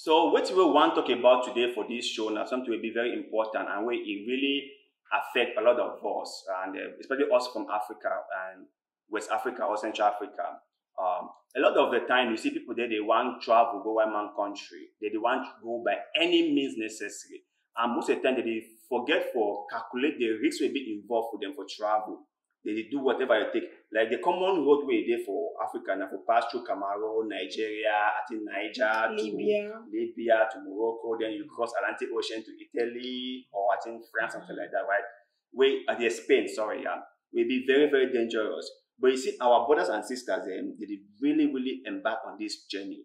So what we want to talk about today for this show now, something will be very important and where it really affect a lot of us, and especially us from Africa and West Africa or Central Africa. A lot of the time you see people there, they want travel, go one man country. They want to go by any means necessary. And most of the time they forget for calculate the risk will be involved for them for travel. They do whatever it take. Like the common roadway there for Africa now for pass through Cameroon, Nigeria, I think Niger Libya to Morocco, then you cross Atlantic Ocean to Italy or I think France, something like that, right? Way at the Spain, sorry, yeah, will be very, very dangerous. But you see, our brothers and sisters, they did really embark on this journey.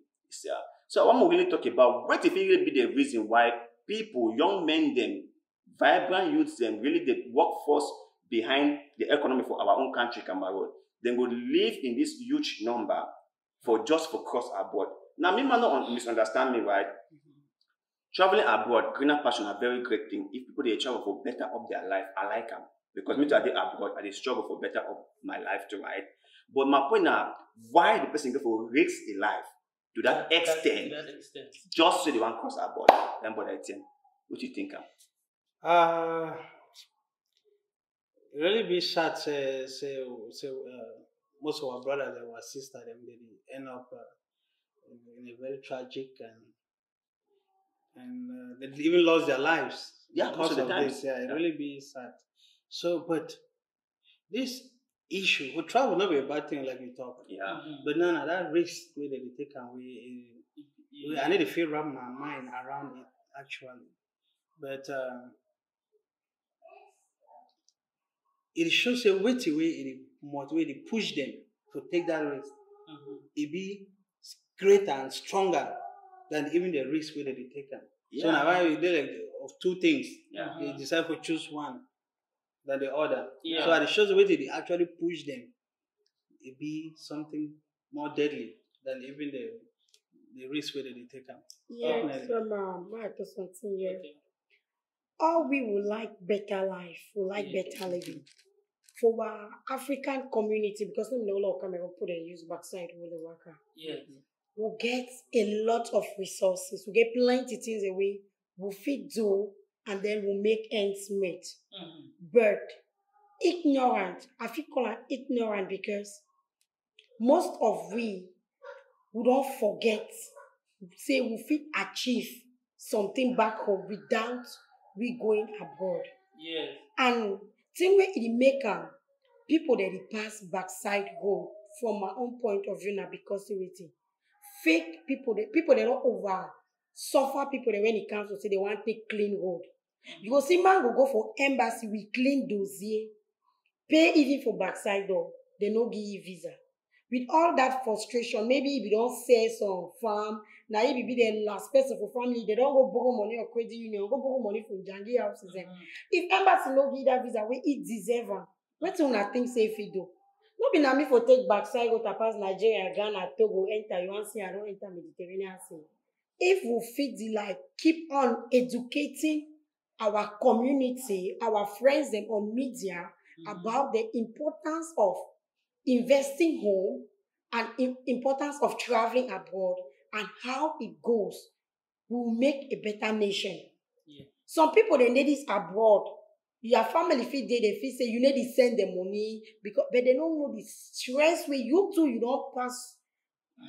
So I want to really talk about what if it really be the reason why people, young men, them, vibrant youths, them, really the workforce behind the economy for our own country, Cameroon, then would live in this huge number for just for cross abroad. Now, me might not misunderstand me, right? Traveling abroad, greener passion, a very great thing. If people they travel for better up their life, I like them. Because me too, I did abroad, I did struggle for better up my life too, right? But my point now, why the person go for risk a life to that extent, just so they want cross abroad? Then, but ETIENNE, what do you think? Really be sad. Most of our brothers and our sisters, they end up in a very tragic and they even lost their lives. Yeah, because of time. this. Yeah, it really be sad. So, but this issue, we travel not be a bad thing like we talk. Yeah. But no, that risk where they take away, I need to feel wrap my mind around it actually. But it shows a way it motivate, it push them to take that risk. It be greater and stronger than even the risk where they take them. Yeah. So now why we did like of two things. Yeah. They decide to choose one than the other. Yeah. So it shows the way they actually push them. It be something more deadly than even the risk where they take them. Yes, something here. Okay. All we would like better life, we like better living. For our African community, because we know a lot of Cameroon put and use backside with the worker. Yes. We'll get a lot of resources. We'll get plenty things away. We'll feed do and then we'll make ends meet. But ignorant, I feel call it ignorant because most of we don't forget, say we fit achieve something back home without we going abroad. Yes. And thing where it make people that they pass backside go from my own point of view now because of it. Fake people that don't over suffer people that when it comes to say they want to take clean road. You go see man will go for embassy, we clean dossier, pay even for backside door, they no give you visa. With all that frustration, maybe if you don't sell some farm, now if you be the last person for family, they don't go borrow money or credit union, go borrow money from Jangi houses. If embassy no give that visa, we it deserve. What do you think safe it do? No be na me for take backside go to pass Nigeria, Ghana, Togo, enter, you want see I don't enter Mediterranean Sea. If we fit the like, keep on educating our community, our friends them on media about the importance of investing home and importance of traveling abroad and how it goes will make a better nation. Yeah. Some people they need this abroad. Your family feel they feel say you need to send the money because but they don't know the stress where you too you don't pass.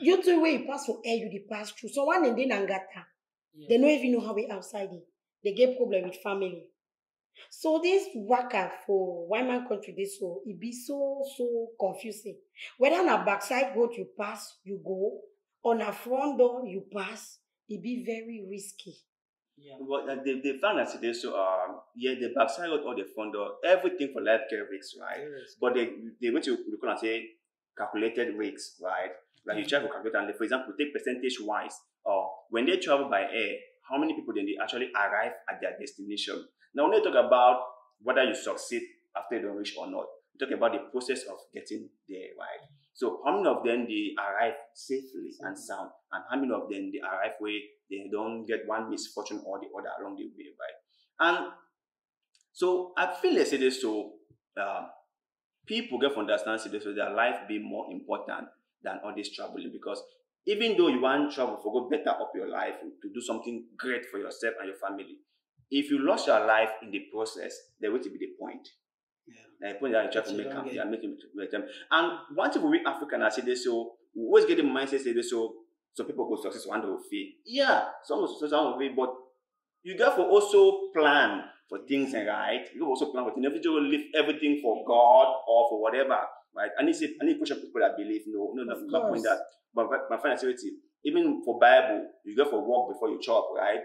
You too where you pass for air you pass through. So one and then Angata. Yeah. They don't even know how we outside it. They get problem with family. So this worker for one man country this so it be so confusing. Whether on a backside road you pass, you go, on a front door you pass, it be very risky. Yeah. But they found that today, so yeah, the backside road or the front door, everything for life care risks, right? Yes. But they went to look and say calculated risks, right? Like you try to calculate and for example, take percentage wise, or when they travel by air, how many people then they actually arrive at their destination? Now when they talk about whether you succeed after you don't reach or not, we talk about the process of getting there, right? So how many of them they arrive safely and sound, and how many of them they arrive where they don't get one misfortune or the other along the way, right? And so I feel they say this so people get to understand so their life be more important than all this traveling because even though you want to travel for go better up your life, to do something great for yourself and your family, if you lost your life in the process, then what will be the point? Yeah. The point that you try to make them, they are making them. And one thing we African, I say this, so we always get the mindset say this, so people go success one will fail. Yeah, some will fail, but you got to also plan for things, right? You also plan for things. If you will leave everything for God or for whatever, right? I need to push up people that believe. No, not point that. But my friend, I say even for Bible, you go for walk before you chop, right?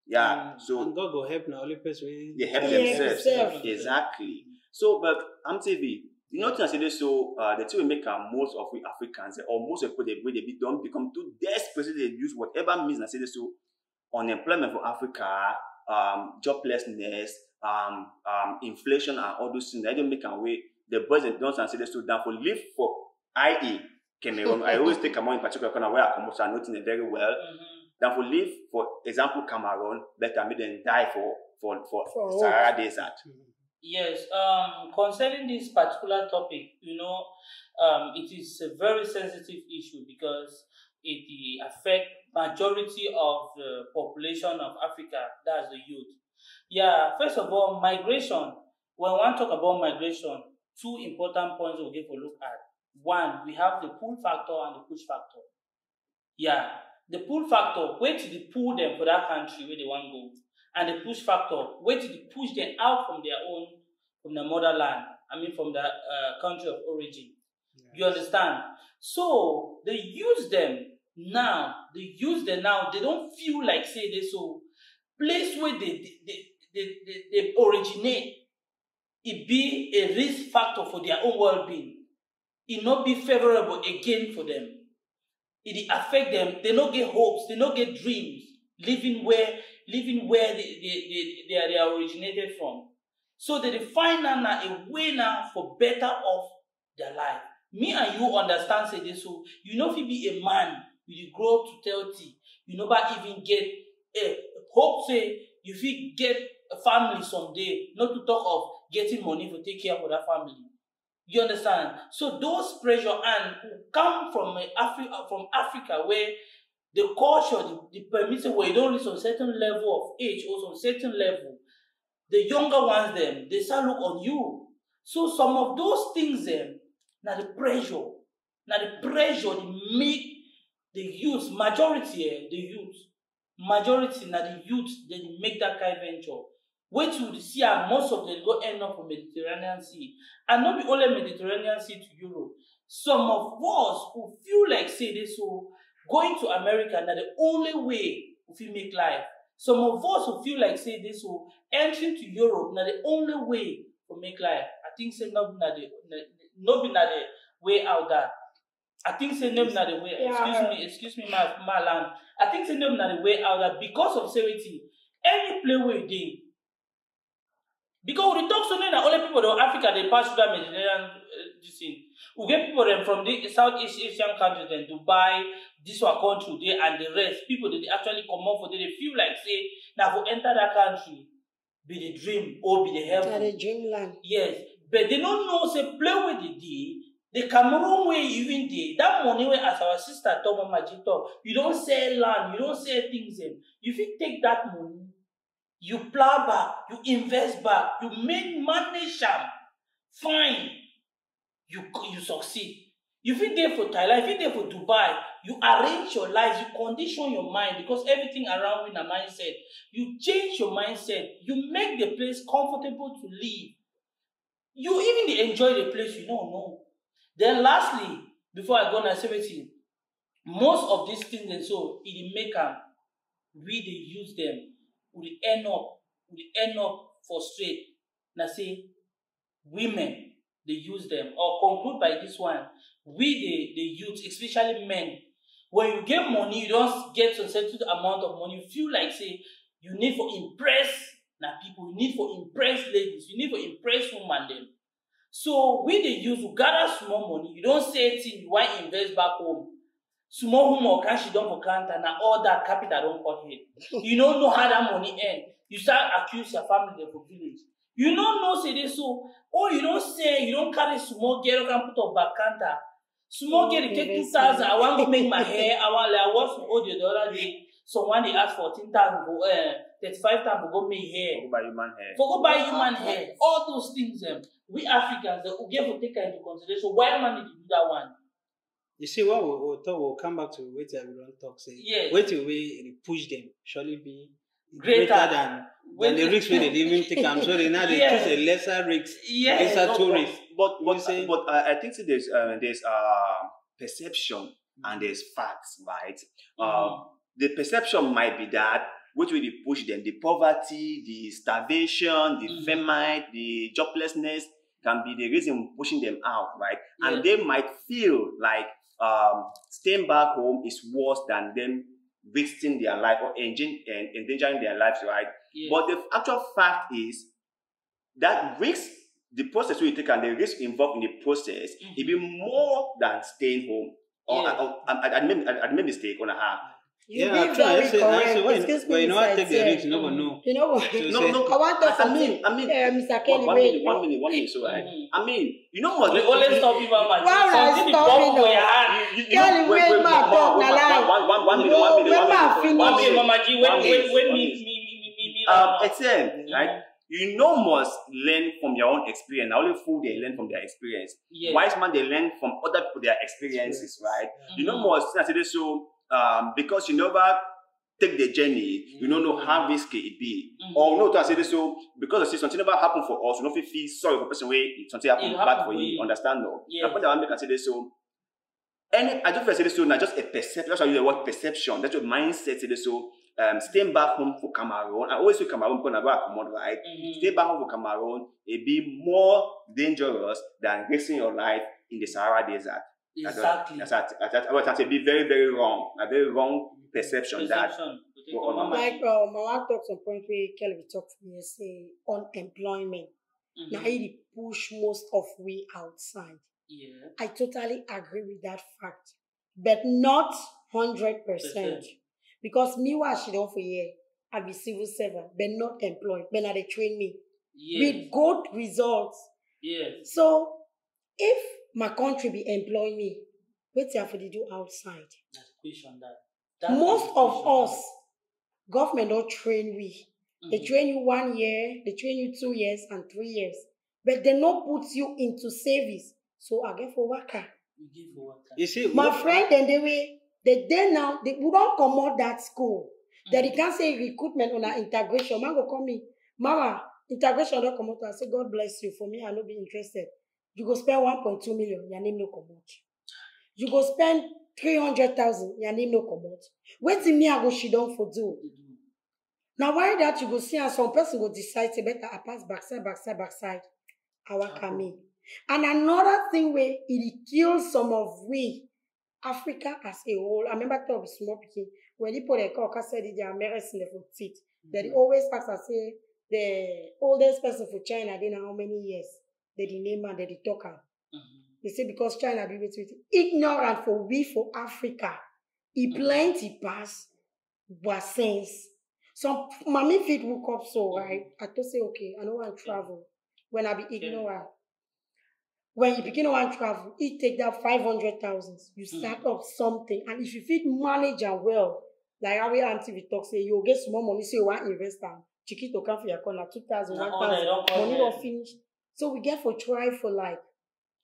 Yeah. So and God will help now. Only person they help themselves. Exactly. So, but amptv, you know, I say this. So the thing we make most of we Africans or most people they don't become too desperate. They use whatever means. I say this. So unemployment for Africa, joblessness, inflation, and all those things. They don't make a way. The boys and don't say this. So down for live for IE Cameroon. I always take Cameroon in particular because where I come from, I know it very well. Than for live, for example, Cameroon, better me than die for Sahara Desert. Yes, concerning this particular topic, you know, it is a very sensitive issue because it affects majority of the population of Africa, that's the youth. Yeah, first of all, migration. When we want to talk about migration, two important points we'll give a look at. One, we have the pull factor and the push factor. Yeah. The pull factor, wait till they pull them for that country where they want to go. And the push factor, wait till they push them out from their own, from the motherland, from the country of origin. Yes. You understand? So, they use them now, they don't feel like, say, they so, place where they originate, it be a risk factor for their own well-being. It not be favorable again for them. It affect them. They don't get hopes. They don't get dreams. Living where they are originated from. So they find now a way now for better off their life. Me and you understand say this. So you know if you be a man, you grow to 30. You know but even get a hope say you will get a family someday. Not to talk of getting money to take care of that family. You understand? So those pressure and come from Africa where the culture, the permission where you don't reach a certain level of age or some certain level, the younger ones them, they start look on you. So some of those things them, now the pressure they make the youth, majority now the youth, they make that kind of venture. Wait till you see how most of them go end up from Mediterranean Sea. And not be only Mediterranean Sea to Europe. Some of us who feel like say this so going to America now the only way we make life. Some of us who feel like say this so entering to Europe now the only way to make life. I think say not be the way out there. I think say no be the way. Excuse me, my land. I think say no be the way out there because of safety. Any play where they. Because we talk so many that only people in Africa they pass through that Mediterranean thing. We get people them from the Southeast Asian countries and Dubai, this one country there and the rest. People they actually come up for they feel like say now for enter that country be the dream or be the help. The dreamland. Yes. But they don't know say play with the day. The Cameroon way even day. That money where as our sister told Mama Jito, you don't sell land, you don't sell things in. You fit take that money. You plow back, you invest back, you manage them. Fine. You succeed. You fit there for Thailand, you fit there for Dubai, you arrange your life, you condition your mind because everything around with a mindset. You change your mindset, you make the place comfortable to live. You even enjoy the place you don't know. Then lastly, before I go on, I say with you, most of these things and so it make them, we they use them. We end up frustrated. Now say women they use them or conclude by this one. We the youth, especially men, when you get money, you don't get a certain amount of money. You feel like say you need to impress now people, you need to impress ladies, you need to impress women them. So we the use to gather small money. You don't say thing you want to invest back home. Small home or cash you don't for counter and all that capital don't cut here. You don't know how that money end. You start accuse your family for village. You don't know say this so or you don't say you don't carry small girl can put up back counter. Small girl, they take 2,000. I want to make my hair. I watched the audio the other day. Someone they asked 14,000 for 35,000 for go make hair. For go buy human hair. For go buy human hair. All those things, we Africans, we have to take into consideration. Why man need to do that one? You see, what we'll talk, we'll come back to what everyone talks. Yes. Wait till we push them. Surely be greater than the risks when they even take. I'm sorry, now they choose a lesser risk, lesser two risks. But I think there's perception and there's facts, right? The perception might be that which will push them, the poverty, the starvation, the famine, the joblessness can be the reason pushing them out, right? Yes. And they might feel like staying back home is worse than them risking their life or endangering their lives, right? Yes. But the actual fact is that risk, the process we take and the risk involved in the process, it be more than staying home. Or I made mistake on a half. I'm trying to say, when you know I take the risk, you never know. You know what? No. I want to Mr. Kelly, wait. One minute, so right. I mean, you know what? They always stop people at Why would I stop you? Kelly, wait, man, talk na lie. One minute, Mama G, when me. Etienne, right? You must learn from your own experience. Not only fool, they learn from their experience. Yes. Wise man, they learn from other people, their experiences, right? You must say so. Because you never take the journey, you don't know how risky it be. Or no, to say this so because something never happened for us, you don't feel sorry for the person where something happened bad for you. Understand no? Yeah. I put that one say this so. I don't say this so. Not just a perception. That's why you use the word perception. That's your mindset. Say this so. Staying back home for Cameroon. I always say Cameroon because I go accommodate, right? Stay back home for Cameroon. It be more dangerous than risking your life in the Sahara Desert. Exactly. That's a be very, very wrong. A very wrong perception. That. I want to talk some point where Kelly talked to me say unemployment. Now it push most of we outside. Yeah. I totally agree with that fact, but not 100%. Because me what she done for year, I be civil servant, but not employed. But now they train me with good results. Yes. So if my country be employing me, what you have to do outside? That's question that. Most of us, government don't train we. They train you 1 year, they train you 2 years and 3 years. But they not put you into service. So I get for worker. You see, my friend, then we don't come out that school. That they can't say recruitment on our integration. Man go call me, Mama, integration don't come out. I say, God bless you. For me, I not be interested. You go spend 1.2 million, your name no come out. You go spend 300,000, your name no come out. Wait till me I go she don't for do. Now why that you go see and some person go decide to better I pass backside. Our coming. And another thing where it kills some of we Africa as a whole. I remember talking small picking when people they call said they are medicine for teeth. They always ask I say the oldest person for China they know how many years. They the name and they the talker. They say because China be with ignorant for we for Africa. It plenty pass was sense. Some mommy feet woke up so right. I to say okay, I don't want to travel. When I be ignorant. When you begin to travel, it take that 500,000. You start up something, and if you fit manage and well, like how we amptv talk say you get small money, say you want investor. Chiquito come for your corner 2,000, 1,000. Money don't finish. So we get for try for like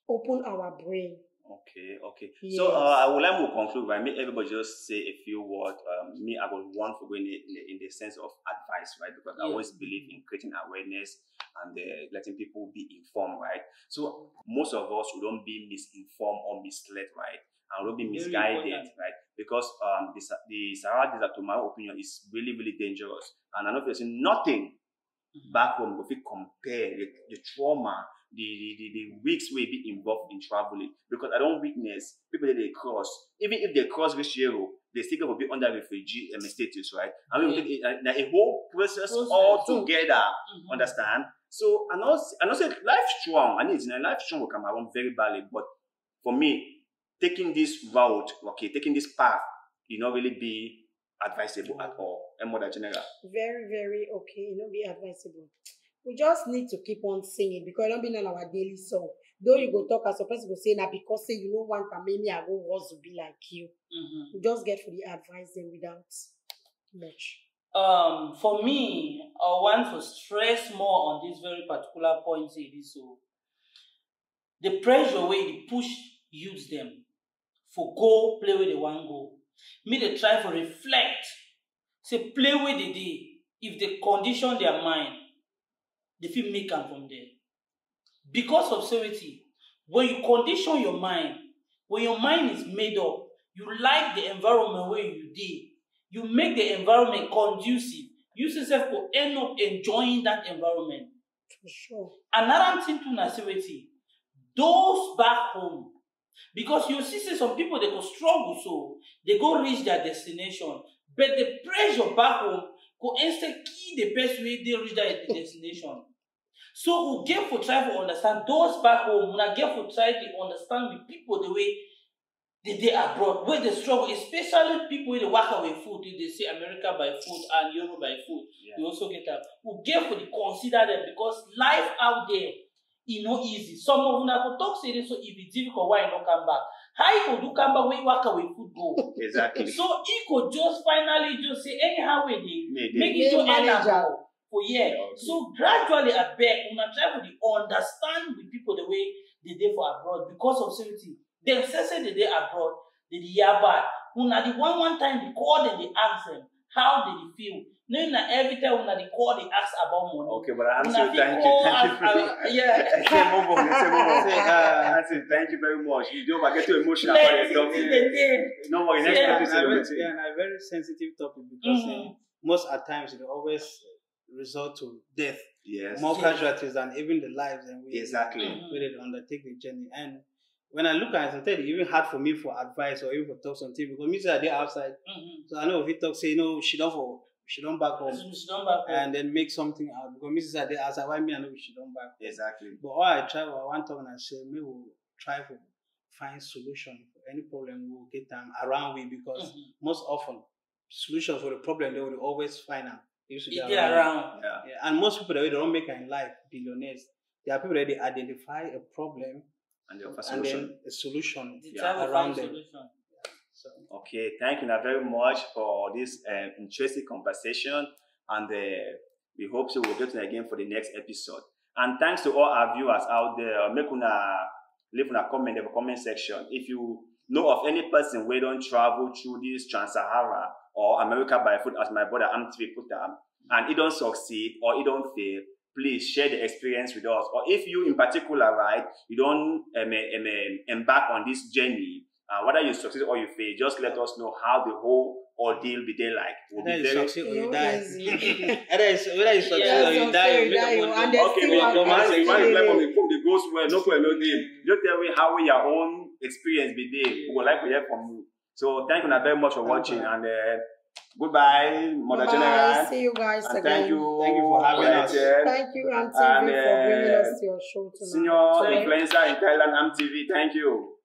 open our brain. Okay. Yes. So I would like to conclude by me. Everybody just say a few words. Me, I would want to go in the sense of advice, right? Because I always believe in creating awareness and letting people be informed, right? So most of us we don't be misinformed or misled, right? And we don't be misguided, right? Because the Sahara Desert, to my opinion, is really, really dangerous. And I know there's nothing back home if we compare the trauma, the weeks will be involved in traveling, because I don't witness people that they cross. Even if they cross this Europe, they still will be under refugee status, right? I mean, a whole process all together. Understand? So I know say life strong. I need life strong will come around very badly, but for me, taking this route, taking this path, it not really be advisable at all. And more than general. Very, very okay. It not be advisable. we just need to keep on singing because it don't be on our daily song. Though you go talk as a person go say now because say you don't want to make me I go was to be like you. We just get for the advice then without much. For me, I want to stress more on this very particular point. Say this so the pressure where they push youths them for go play where they want go. Me they try to reflect. Say play where they did. If they condition their mind, they feel make them from there. Because of safety, when you condition your mind, when your mind is made up, you like the environment where you did. You make the environment conducive. You yourself will end up enjoying that environment. For sure. Another thing to nativity, those back home, because you see some people they go struggle so they go reach their destination, but the pressure back home go instead key the best way they reach their destination. So we get for try to understand those back home. We get for try to understand the people the way they abroad, where they struggle, especially people where they work away food. They say America by food and Europe by food. Yeah. We also get that. We get for the consider them because life out there is not easy. Some of them go talk say this, so if it's difficult, why not come back? How you could do come back when you work away food go? Exactly. So he could just finally just say anyhow we make it to end for year. Okay. So gradually I beg, when I try to understand the people the way they did for abroad because of safety. Then say they did abroad, they did year back. When I the one time they call them, they ask them how did they feel. Knowing that every time when they call, they ask about money. Okay, but I'm saying thank you. Yeah. Thank you very much. You don't get too emotional about it. No worry, next episode. Yeah, and a very sensitive topic because most at times it always result to death. Yes. More casualties than even the lives and we exactly we undertake the journey. And when I look at it, sometimes it's even hard for me for advice or even for talk something because me say I dey outside. So I know if he talk say she don't back home. And then make something out because me say I dey outside. Why me I know she don't back home. Exactly. But all I try what I want to talk and I say maybe we'll try to find solution for any problem we'll get them around we because most often solution for the problem they will always find out. Around. Yeah. And most people that they don't make in life billionaires. There are people that they identify a problem and then a solution around them. So. Okay, thank you very much for this interesting conversation, and we hope so we'll get to again for the next episode. And thanks to all our viewers out there. Make leave a comment in the comment section if you know of any person who don't travel through this Trans-Sahara or America by foot, as my brother amptv put them, and it don't succeed or it don't fail, please share the experience with us. Or if you in particular, right, you don't embark on this journey, whether you succeed or you fail, just let us know how the whole ordeal be there like. Whether you succeed or you die. Whether you succeed or you die, okay, we the goes well, no problem. Just tell me how your own experience be there. We would like to hear from you. So thank you very much for watching and goodbye, Mother General. See you guys and again. Thank you for having us. Thank you, amptv, for bringing us to your show tonight. Senior influencer in Thailand, amptv. Thank you.